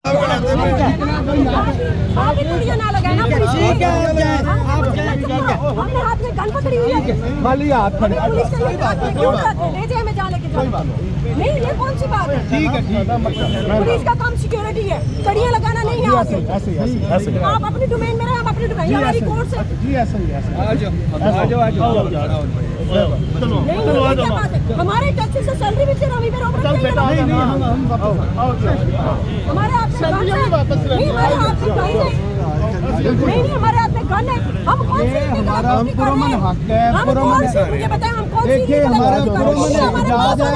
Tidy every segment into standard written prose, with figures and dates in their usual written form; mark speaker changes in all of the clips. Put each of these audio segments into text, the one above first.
Speaker 1: ना लगाए ना, हमने हाथ में गन पकड़ी हुई है,
Speaker 2: खाली हाथ खड़े
Speaker 1: पुलिस का ये हाथ में क्यों रखते हैं? ले जाए मैं जहाँ लेके जाऊँ। नहीं, ये कौन सी बात है?
Speaker 2: ठीक है
Speaker 1: पुलिस का काम सिक्योरिटी है, कड़ियाँ लगाना नहीं है।
Speaker 2: ऐसे
Speaker 1: आप अपनी डोमेन में रहे, हम अपनी डोमेन, हमारी कोर्ट से।
Speaker 2: जी ऐसे ही आ जाओ
Speaker 1: नहीं, ये क्या बात है? हमारे टैक्सी से सैलरी भी हम इधर ऑपरेट नहीं कर रहे। हमारे हाथ में गन है, नहीं हमारे हाथ में गन है, नहीं हमारे हाथ में गन है। हम कौन सी
Speaker 2: हम पुरमन हक है,
Speaker 1: पुरमन से मुझे बताएं हम कौन सी
Speaker 2: देखिए हमारा पुरमन एहतजाज है,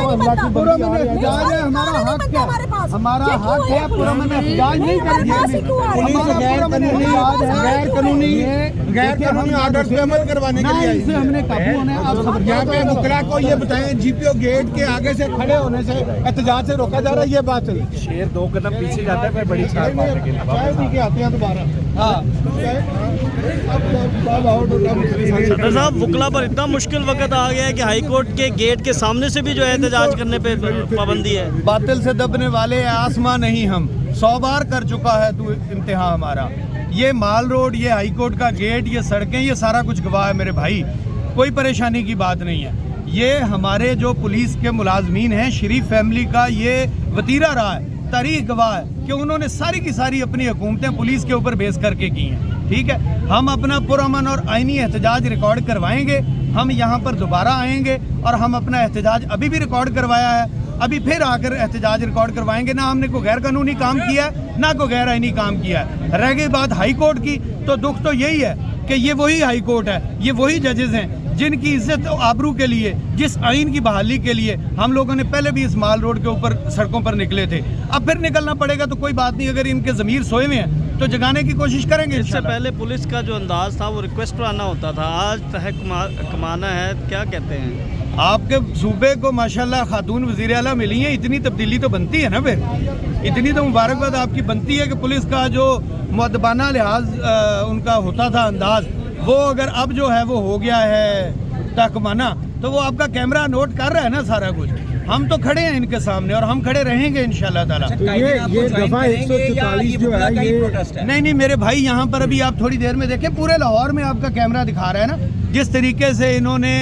Speaker 2: पुरमन एहतजाज है, हमारा हक है, हमारा हक है, पुरमन एहतजाज नहीं करेंगे। पुलिस गैर कानूनी ऑर्डर पे अमल करवाने के लिए इसे हमने काबू होना है। आप यहाँ पे मुकरा को ये बताएं, जीपीओ गेट के आगे से खड़े होने से एहतजाज से रोका जा रहा है, ये बात है।
Speaker 3: शेर 2 कदम पीछे जाता है, फिर बड़ी छाल मारने के लिए
Speaker 2: आते हैं दोबारा। हाँ
Speaker 4: सदर साहब, वकला पर इतना मुश्किल वक्त आ गया है कि हाई कोर्ट के गेट के सामने से भी जो है एहतजाज करने पे पाबंदी है।
Speaker 2: बातिल से दबने वाले आसमां नहीं, हम 100 बार कर चुका है तू इम्तिहान हमारा। ये माल रोड, ये हाई कोर्ट का गेट, ये सड़कें, ये सारा कुछ गवाह है मेरे भाई, कोई परेशानी की बात नहीं है। ये हमारे जो पुलिस के मुलाजमीन हैं, शरीफ फैमिली का ये वतीरा रहा है, तारीख गवाह है कि उन्होंने सारी की सारी अपनी हुकूमतें पुलिस के ऊपर बेस करके की हैं। ठीक है, हम अपना पुरअमन और आईनी एहतजाज रिकॉर्ड करवाएंगे। हम यहाँ पर दोबारा आएंगे और हम अपना एहतजाज अभी भी रिकॉर्ड करवाया है, अभी फिर आकर एहतजाज रिकॉर्ड करवाएंगे। ना हमने कोई गैर कानूनी काम किया है, ना कोई गैर आईनी काम किया है। रह गई बात हाई कोर्ट की, तो दुख तो यही है कि ये वही हाई कोर्ट है, ये वही जजेस हैं जिनकी इज्जत और आबरू के लिए, जिस आइन की बहाली के लिए हम लोगों ने पहले भी इस माल रोड के ऊपर सड़कों पर निकले थे। अब फिर निकलना पड़ेगा तो कोई बात नहीं, अगर इनके ज़मीर सोए हुए हैं तो जगाने की कोशिश करेंगे।
Speaker 4: इससे पहले पुलिस का जो अंदाज था वो रिक्वेस्ट पर आना होता था, आज तह कमाना है, क्या कहते हैं?
Speaker 2: आपके सूबे को माशाल्लाह खातून वज़ीर आला मिली हैं, इतनी तब्दीली तो बनती है ना, फिर इतनी तो मुबारकबाद आपकी बनती है कि पुलिस का जो मुअद्दबाना लिहाज उनका होता था अंदाज, वो अगर अब जो है वो हो गया है तकमाना, तो वो आपका कैमरा नोट कर रहा है ना सारा कुछ। हम तो खड़े हैं इनके सामने और हम खड़े रहेंगे इंशाल्लाह ताला।
Speaker 3: तो ये दफा 144 जो है ये
Speaker 2: नहीं मेरे भाई, यहाँ पर अभी आप थोड़ी देर में देखें, पूरे लाहौर में आपका कैमरा दिखा रहा है ना, जिस तरीके से इन्होंने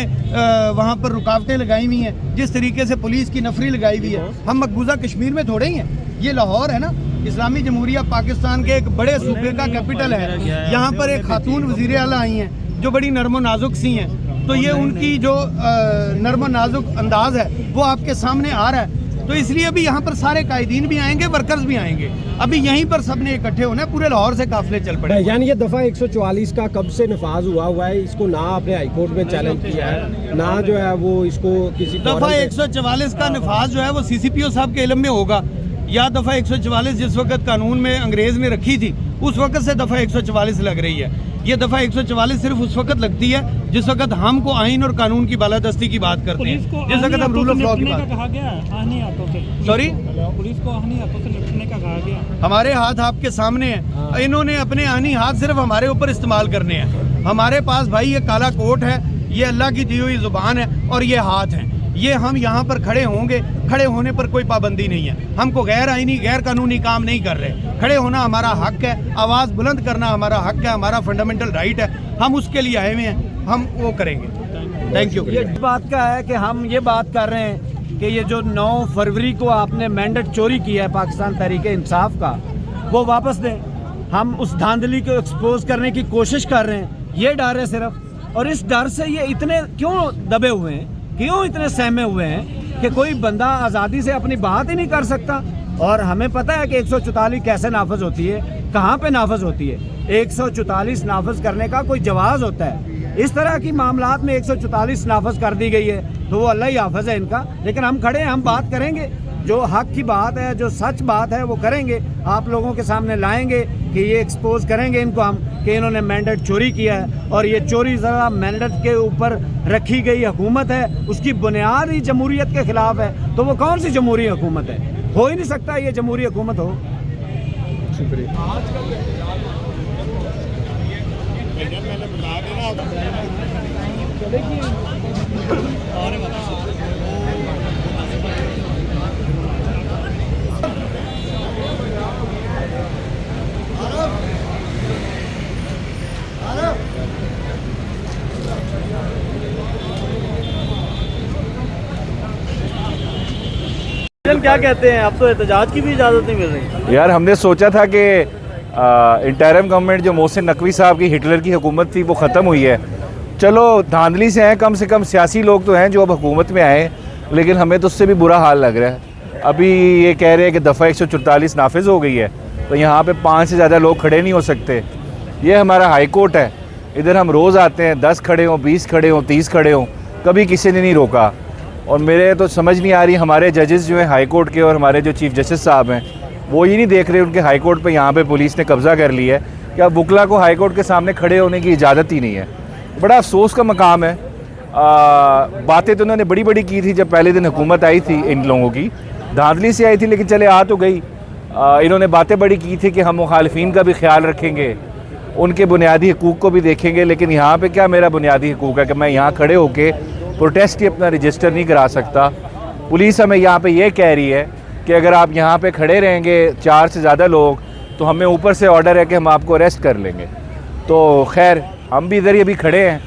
Speaker 2: वहाँ पर रुकावटें लगाई हुई हैं, जिस तरीके से पुलिस की नफरी लगाई हुई है। हम मकबूजा कश्मीर में थोड़े ही हैं, ये लाहौर है ना, इस्लामी जमहूरिया पाकिस्तान के एक बड़े सूबे का कैपिटल है। यहाँ पर एक खातून वज़ीर आला आई हैं जो बड़ी नर्म नाजुक सी हैं, तो ये उनकी जो नर्म नाजुक अंदाज है वो आपके सामने आ रहा है। तो इसलिए अभी यहाँ पर सारे कायदीन भी आएंगे, वर्कर्स भी आएंगे, अभी यहीं पर सबने इकट्ठे होना है, पूरे लाहौर से काफिले चल पड़े।
Speaker 3: यानी ये दफ़ा 144 का कब से नफाज हुआ है? इसको ना आपने हाईकोर्ट में चैलेंज किया है, ना जो है वो इसको किसी
Speaker 2: दफ़ा 144 का नफाज जो है वो CCPO साहब के इल्म में होगा, या दफ़ा 144 जिस वक्त कानून में अंग्रेज़ ने रखी थी उस वक्त से दफ़ा 144 लग रही है। ये दफ़ा 144 सिर्फ उस वक्त लगती है जिस वक्त हमको आइन और कानून की बालादस्ती की बात करते हैं, जिस वक्त हम रूल ऑफ लॉ की बात। सॉरी,
Speaker 5: पुलिस को आहनी हाथों से निपटने का कहा गया।
Speaker 2: हमारे हाथ आपके सामने हैं, इन्होंने अपने आहनी हाथ सिर्फ हमारे ऊपर इस्तेमाल करने हैं। हमारे पास भाई ये काला कोट है, ये अल्लाह की दी हुई ज़ुबान है और ये हाथ हैं। ये हम यहाँ पर खड़े होंगे, खड़े होने पर कोई पाबंदी नहीं है। हमको गैर आईनी गैर कानूनी काम नहीं कर रहे। खड़े होना हमारा हक है, आवाज़ बुलंद करना हमारा हक है, हमारा फंडामेंटल राइट है। हम उसके लिए आए हुए हैं, हम वो करेंगे। Thank you.
Speaker 6: ये बात का है कि हम ये बात कर रहे हैं कि ये जो 9 फरवरी को आपने मैंडेट चोरी किया है पाकिस्तान तहरीक इंसाफ का, वो वापस दें। हम उस धांधली को एक्सपोज करने की कोशिश कर रहे हैं, ये डर है सिर्फ। और इस डर से ये इतने क्यों दबे हुए हैं, क्यों इतने सहमे हुए हैं कि कोई बंदा आज़ादी से अपनी बात ही नहीं कर सकता। और हमें पता है कि 144 कैसे नाफज होती है, कहाँ पे नाफज होती है। 144 नाफज करने का कोई जवाज़ होता है। इस तरह की मामलात में 144 नाफज कर दी गई है, तो वो अल्लाह ही हाफिज़ है इनका। लेकिन हम खड़े हैं, हम बात करेंगे, जो हक की बात है, जो सच बात है वो करेंगे, आप लोगों के सामने लाएंगे कि ये एक्सपोज करेंगे इनको हम कि इन्होंने मैंडेट चोरी किया है। और ये चोरी ज़रा मैंडेट के ऊपर रखी गई हुकूमत है, उसकी बुनियाद ही जमहूरियत के ख़िलाफ़ है। तो वो कौन सी जमहूरी हुकूमत है? हो ही नहीं सकता ये जमहूरी हुकूमत हो।
Speaker 3: शुक्रिया।
Speaker 4: क्या कहते हैं? अब तो एहतजाज की भी इजाज़त नहीं मिल रही।
Speaker 7: यार हमने सोचा था कि इंटरिम गवर्नमेंट जो मोहसिन नकवी साहब की हिटलर की हुकूमत थी वो ख़त्म हुई है। चलो धांधली से कम सियासी लोग तो हैं जो अब हुकूमत में आए, लेकिन हमें तो उससे भी बुरा हाल लग रहा है। अभी ये कह रहे हैं कि दफ़ा 144 नाफिज हो गई है, तो यहाँ पे 5 से ज़्यादा लोग खड़े नहीं हो सकते। ये हमारा हाई कोर्ट है, इधर हम रोज़ आते हैं, 10 खड़े हों, 20 खड़े हों, 30 खड़े हों, कभी किसी ने नहीं रोका। और मेरे तो समझ नहीं आ रही हमारे जजेस जो हैं हाई कोर्ट के और हमारे जो चीफ जस्टिस साहब हैं वो ये नहीं देख रहे उनके हाई कोर्ट पे यहाँ पे पुलिस ने कब्ज़ा कर लिया है कि अब वकला को हाई कोर्ट के सामने खड़े होने की इजाज़त ही नहीं है। बड़ा अफसोस का मकाम है। बातें तो उन्होंने बड़ी बड़ी की थी जब पहले दिन हुकूमत आई थी, इन लोगों की धांधली से आई थी, लेकिन चले आ तो गई। इन्होंने बातें बड़ी की थी कि हम मुखालिफिन का भी ख्याल रखेंगे, उनके बुनियादी हकूक़ को भी देखेंगे। लेकिन यहाँ पे क्या मेरा बुनियादी हकूक़ है कि मैं यहाँ खड़े होके प्रोटेस्ट ही अपना रजिस्टर नहीं करा सकता। पुलिस हमें यहाँ पे ये कह रही है कि अगर आप यहाँ पे खड़े रहेंगे 4 से ज़्यादा लोग तो हमें ऊपर से ऑर्डर है कि हम आपको अरेस्ट कर लेंगे। तो खैर हम भी इधर ही अभी खड़े हैं,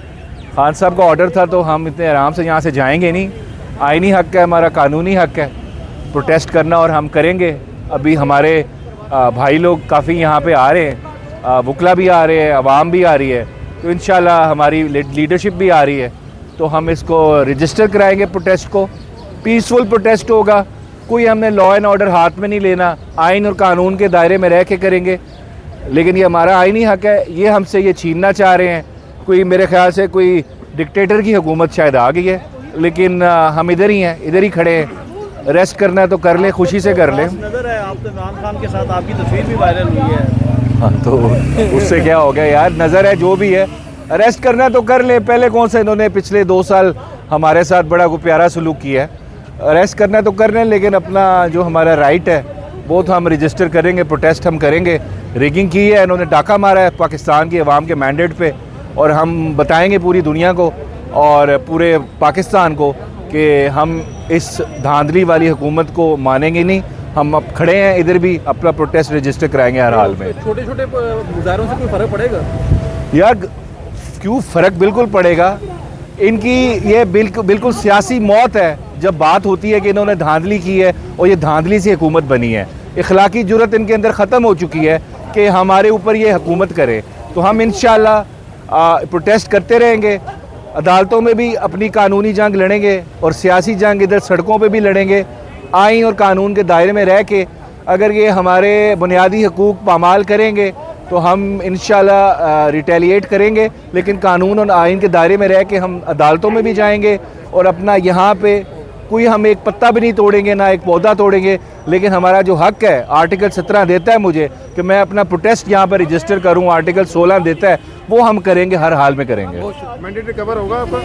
Speaker 7: खान साहब का ऑर्डर था तो हम इतने आराम से यहाँ से जाएंगे नहीं। आइनी हक़ है, हमारा कानूनी हक़ है प्रोटेस्ट करना और हम करेंगे। अभी हमारे भाई लोग काफ़ी यहाँ पे आ रहे हैं, वकला भी आ रहे हैं, अवाम भी आ रही है, तो इंशाल्लाह हमारी लीडरशिप भी आ रही है, तो हम इसको रजिस्टर कराएंगे। प्रोटेस्ट को पीसफुल प्रोटेस्ट होगा, कोई हमने लॉ एंड ऑर्डर हाथ में नहीं लेना, आइन और कानून के दायरे में रह के करेंगे। लेकिन ये हमारा आइनी हक़ है, ये हमसे ये छीनना चाह रहे हैं। कोई मेरे ख्याल से कोई डिक्टेटर की हुकूमत शायद आ गई है, लेकिन हम इधर ही हैं, इधर ही खड़े हैं। अरेस्ट करना है तो कर लें, खुशी से कर लें।
Speaker 4: नज़र है आप तो इमरान खान के साथ, आपकी तस्वीर भी वायरल हुई है।
Speaker 7: हाँ तो उससे क्या हो गया यार, नज़र है जो भी है, अरेस्ट करना है तो कर लें। पहले कौन सा इन्होंने पिछले 2 साल हमारे साथ बड़ा प्यारा सलूक किया है। अरेस्ट करना है तो कर लें, लेकिन अपना जो हमारा राइट है वो तो हम रजिस्टर करेंगे, प्रोटेस्ट हम करेंगे। रिगिंग की है, इन्होंने डाका मारा है पाकिस्तान की अवाम के मैंडेट पे, और हम बताएंगे पूरी दुनिया को और पूरे पाकिस्तान को कि हम इस धांधली वाली हुकूमत को मानेंगे नहीं। हम अब खड़े हैं, इधर भी अपना प्रोटेस्ट रजिस्टर कराएंगे हर हाल में।
Speaker 3: छोटे छोटे मुजाहरों से कोई फ़र्क पड़ेगा?
Speaker 7: यार क्यों फ़र्क बिल्कुल पड़ेगा। इनकी ये बिल्कुल सियासी मौत है जब बात होती है कि इन्होंने धांधली की है और ये धांधली से हुकूमत बनी है। इखलाकी जुर्रत इनके अंदर ख़त्म हो चुकी है कि हमारे ऊपर ये हुकूमत करे। तो हम इंशाल्लाह प्रोटेस्ट करते रहेंगे, अदालतों में भी अपनी कानूनी जंग लड़ेंगे और सियासी जंग इधर सड़कों पे भी लड़ेंगे। आइन और कानून के दायरे में रह के अगर ये हमारे बुनियादी हकूक़ पामाल करेंगे तो हम इंशाल्लाह रिटेलिएट करेंगे, लेकिन कानून और आइन के दायरे में रह के हम अदालतों में भी जाएंगे और अपना यहाँ पे कोई हम एक पत्ता भी नहीं तोड़ेंगे, ना एक पौधा तोड़ेंगे। लेकिन हमारा जो हक़ है, आर्टिकल 17 देता है मुझे कि मैं अपना प्रोटेस्ट यहाँ पर रजिस्टर करूँ, आर्टिकल 16 देता है, वो हम करेंगे, हर हाल में करेंगे।
Speaker 8: मैंडेटरी कवर होगा आपका?